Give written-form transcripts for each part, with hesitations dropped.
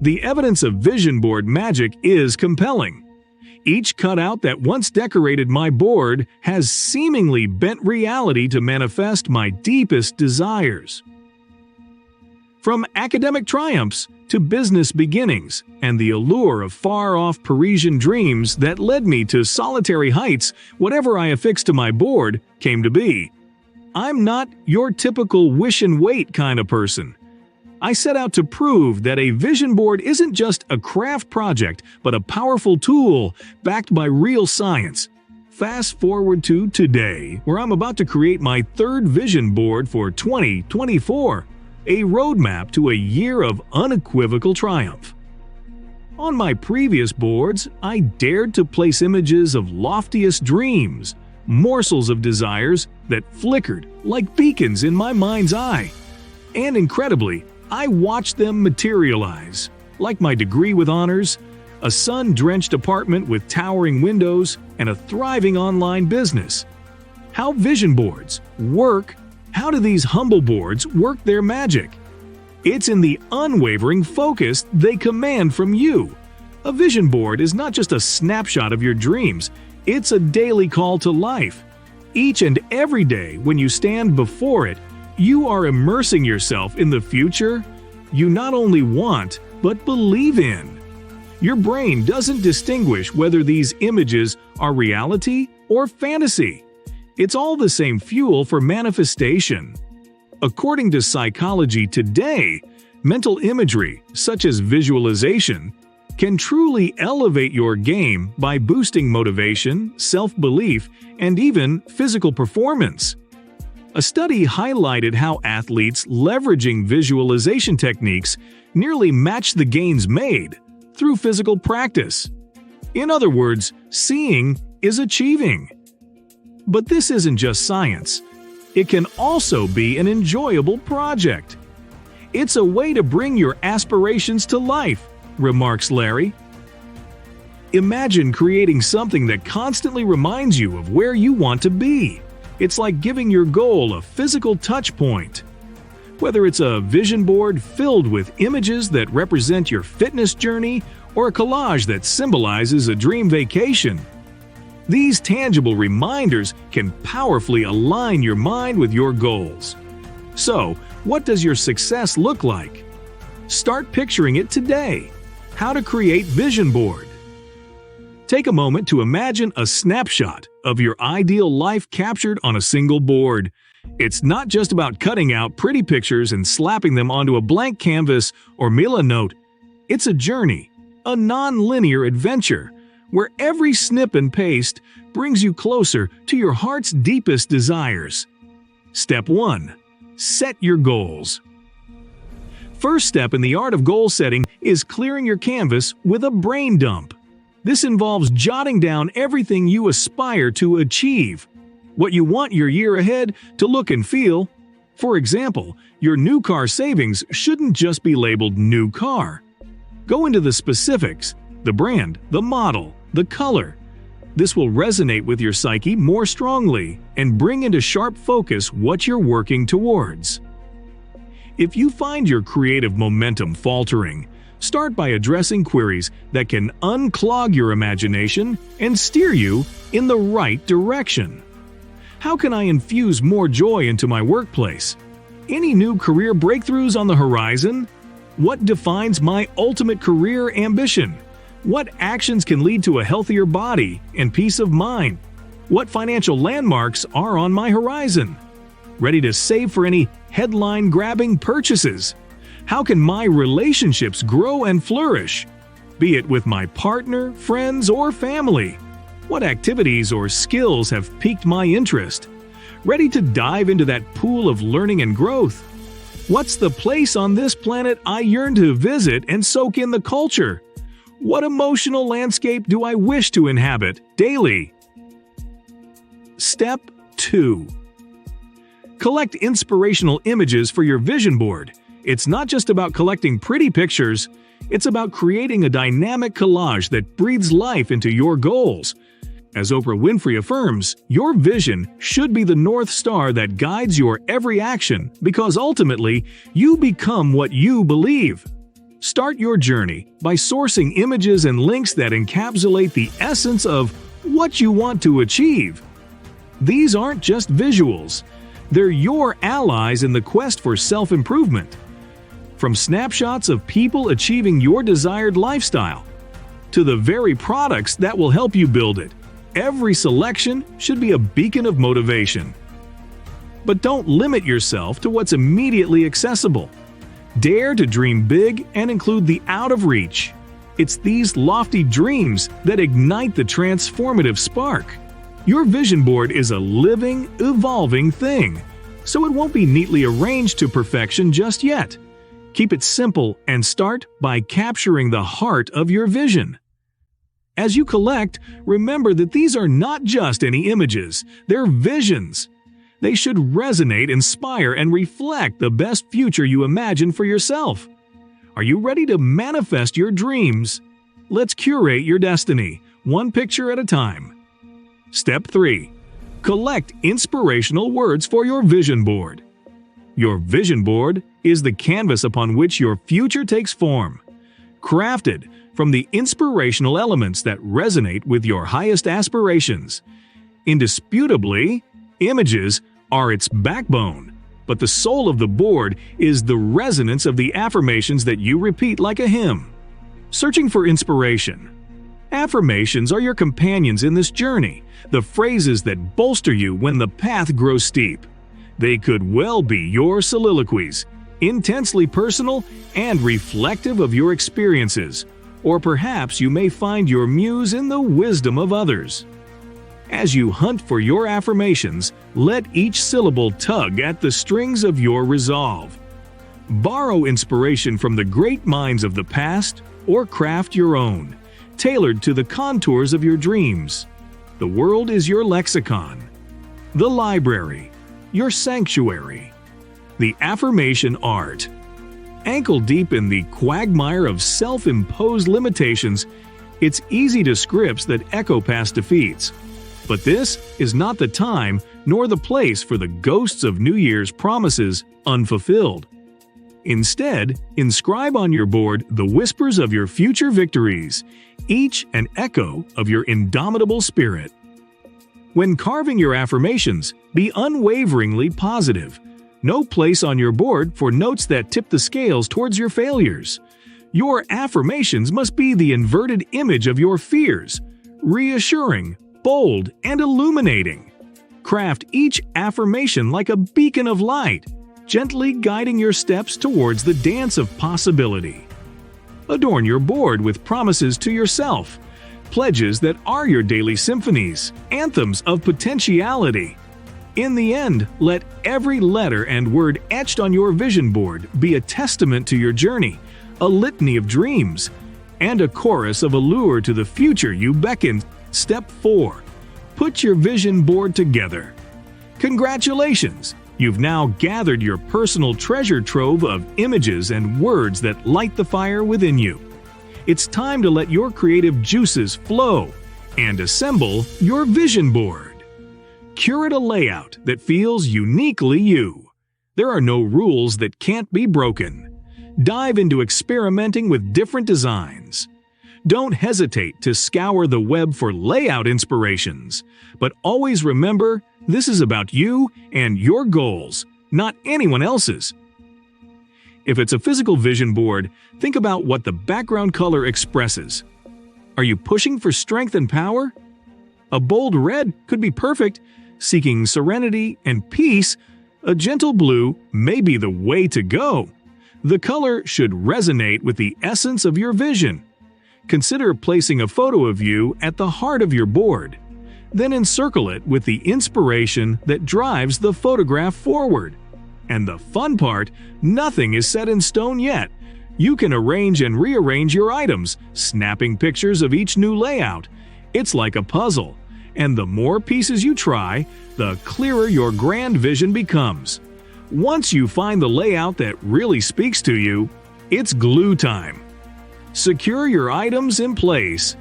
The evidence of vision board magic is compelling. Each cutout that once decorated my board has seemingly bent reality to manifest my deepest desires. From academic triumphs to business beginnings and the allure of far-off Parisian dreams that led me to solitary heights, whatever I affixed to my board came to be. I'm not your typical wish and wait kind of person. I set out to prove that a vision board isn't just a craft project, but a powerful tool backed by real science. Fast forward to today, where I'm about to create my third vision board for 2024, a roadmap to a year of unequivocal triumph. On my previous boards, I dared to place images of loftiest dreams, morsels of desires that flickered like beacons in my mind's eye. And incredibly, I watched them materialize, like my degree with honors, a sun-drenched apartment with towering windows, and a thriving online business. How vision boards work? How do these humble boards work their magic? It's in the unwavering focus they command from you. A vision board is not just a snapshot of your dreams, it's a daily call to life. Each and every day when you stand before it, you are immersing yourself in the future you not only want, but believe in. Your brain doesn't distinguish whether these images are reality or fantasy. It's all the same fuel for manifestation. According to Psychology Today, mental imagery, such as visualization, can truly elevate your game by boosting motivation, self-belief, and even physical performance. A study highlighted how athletes leveraging visualization techniques nearly matched the gains made through physical practice. In other words, seeing is achieving. But this isn't just science. It can also be an enjoyable project. It's a way to bring your aspirations to life, remarks Larry. Imagine creating something that constantly reminds you of where you want to be. It's like giving your goal a physical touch point. Whether it's a vision board filled with images that represent your fitness journey or a collage that symbolizes a dream vacation, these tangible reminders can powerfully align your mind with your goals. So, what does your success look like? Start picturing it today. How to create vision board. Take a moment to imagine a snapshot of your ideal life captured on a single board. It's not just about cutting out pretty pictures and slapping them onto a blank canvas or Mila note. It's a journey, a non-linear adventure, where every snip and paste brings you closer to your heart's deepest desires. Step 1. Set your goals. First step in the art of goal setting is clearing your canvas with a brain dump. This involves jotting down everything you aspire to achieve, what you want your year ahead to look and feel. For example, your new car savings shouldn't just be labeled "new car." Go into the specifics, the brand, the model, the color. This will resonate with your psyche more strongly and bring into sharp focus what you're working towards. If you find your creative momentum faltering, start by addressing queries that can unclog your imagination and steer you in the right direction. How can I infuse more joy into my workplace? Any new career breakthroughs on the horizon? What defines my ultimate career ambition? What actions can lead to a healthier body and peace of mind? What financial landmarks are on my horizon? Ready to save for any headline-grabbing purchases? How can my relationships grow and flourish? Be it with my partner, friends, or family. What activities or skills have piqued my interest? Ready to dive into that pool of learning and growth? What's the place on this planet I yearn to visit and soak in the culture? What emotional landscape do I wish to inhabit daily? Step 2. Collect inspirational images for your vision board. It's not just about collecting pretty pictures, it's about creating a dynamic collage that breathes life into your goals. As Oprah Winfrey affirms, your vision should be the North Star that guides your every action because ultimately, you become what you believe. Start your journey by sourcing images and links that encapsulate the essence of what you want to achieve. These aren't just visuals. They're your allies in the quest for self-improvement. From snapshots of people achieving your desired lifestyle to the very products that will help you build it, every selection should be a beacon of motivation. But don't limit yourself to what's immediately accessible. Dare to dream big and include the out of reach. It's these lofty dreams that ignite the transformative spark. Your vision board is a living, evolving thing, so it won't be neatly arranged to perfection just yet. Keep it simple and start by capturing the heart of your vision. As you collect, remember that these are not just any images, they're visions. They should resonate, inspire, and reflect the best future you imagine for yourself. Are you ready to manifest your dreams? Let's curate your destiny, one picture at a time. Step 3. Collect inspirational words for your vision board. Your vision board is the canvas upon which your future takes form. Crafted from the inspirational elements that resonate with your highest aspirations. Indisputably, images are its backbone, but the soul of the board is the resonance of the affirmations that you repeat like a hymn. Searching for inspiration. Affirmations are your companions in this journey, the phrases that bolster you when the path grows steep. They could well be your soliloquies, intensely personal and reflective of your experiences, or perhaps you may find your muse in the wisdom of others. As you hunt for your affirmations, let each syllable tug at the strings of your resolve. Borrow inspiration from the great minds of the past or craft your own, tailored to the contours of your dreams. The world is your lexicon. The library, your sanctuary. The affirmation art. Ankle deep in the quagmire of self-imposed limitations, it's easy to scripts that echo past defeats. But this is not the time nor the place for the ghosts of New Year's promises unfulfilled. Instead, inscribe on your board the whispers of your future victories, each an echo of your indomitable spirit. When carving your affirmations, be unwaveringly positive. No place on your board for notes that tip the scales towards your failures. Your affirmations must be the inverted image of your fears, reassuring, bold, and illuminating. Craft each affirmation like a beacon of light, gently guiding your steps towards the dance of possibility. Adorn your board with promises to yourself, pledges that are your daily symphonies, anthems of potentiality. In the end, let every letter and word etched on your vision board be a testament to your journey, a litany of dreams, and a chorus of allure to the future you beckon. Step 4. Put your vision board together. Congratulations! You've now gathered your personal treasure trove of images and words that light the fire within you. It's time to let your creative juices flow and assemble your vision board. Curate a layout that feels uniquely you. There are no rules that can't be broken. Dive into experimenting with different designs. Don't hesitate to scour the web for layout inspirations, but always remember, this is about you and your goals, not anyone else's. If it's a physical vision board, think about what the background color expresses. Are you pushing for strength and power? A bold red could be perfect. Seeking serenity and peace, a gentle blue may be the way to go. The color should resonate with the essence of your vision. Consider placing a photo of you at the heart of your board. Then encircle it with the inspiration that drives the photograph forward. And the fun part, nothing is set in stone yet. You can arrange and rearrange your items, snapping pictures of each new layout. It's like a puzzle, and the more pieces you try, the clearer your grand vision becomes. Once you find the layout that really speaks to you, it's glue time. Secure your items in place,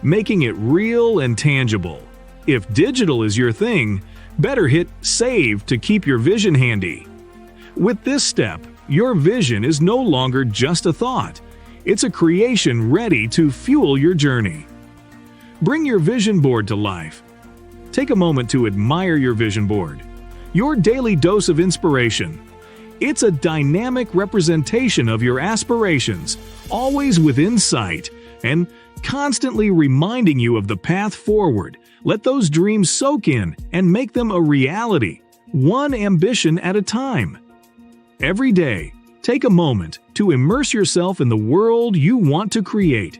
making it real and tangible. If digital is your thing, better hit Save to keep your vision handy. With this step, your vision is no longer just a thought. It's a creation ready to fuel your journey. Bring your vision board to life. Take a moment to admire your vision board, your daily dose of inspiration. It's a dynamic representation of your aspirations, always within sight, and constantly reminding you of the path forward. Let those dreams soak in and make them a reality, one ambition at a time. Every day, take a moment to immerse yourself in the world you want to create.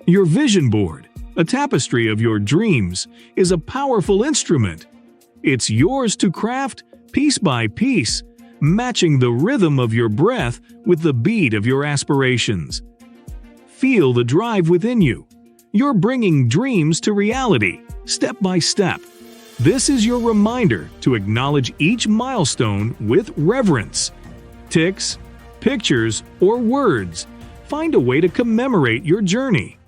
Your vision board, a tapestry of your dreams, is a powerful instrument. It's yours to craft piece by piece, matching the rhythm of your breath with the beat of your aspirations. Feel the drive within you. You're bringing dreams to reality, step by step. This is your reminder to acknowledge each milestone with reverence. Ticks, pictures, or words, find a way to commemorate your journey.